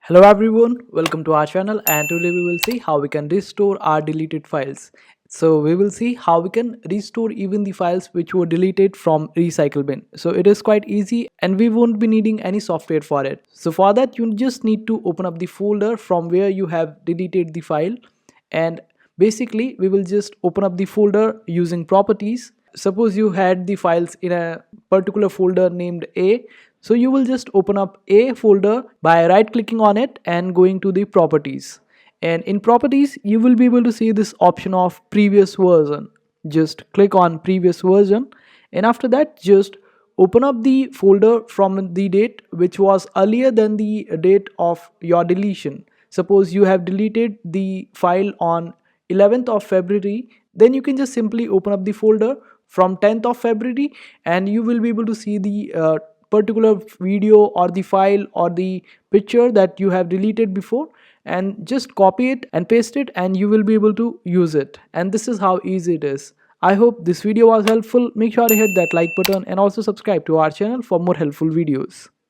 Hello everyone, welcome to our channel, and today we will see how we can restore our deleted files. So we will see how we can restore even the files which were deleted from recycle bin. So it is quite easy and we won't be needing any software for it. So for that you just need to open up the folder from where you have deleted the file, and basically we will just open up the folder using properties. Suppose you had the files in a particular folder named A, so you will just open up A folder by right clicking on it and going to the properties. And in properties, you will be able to see this option of previous version. Just click on previous version, and after that just open up the folder from the date which was earlier than the date of your deletion. Suppose you have deleted the file on 11th of February, then you can just simply open up the folder from 10th of February, and you will be able to see the particular video or the file or the picture that you have deleted before, and just copy it and paste it and you will be able to use it. And this is how easy it is. I hope this video was helpful. Make sure to hit that like button and also subscribe to our channel for more helpful videos.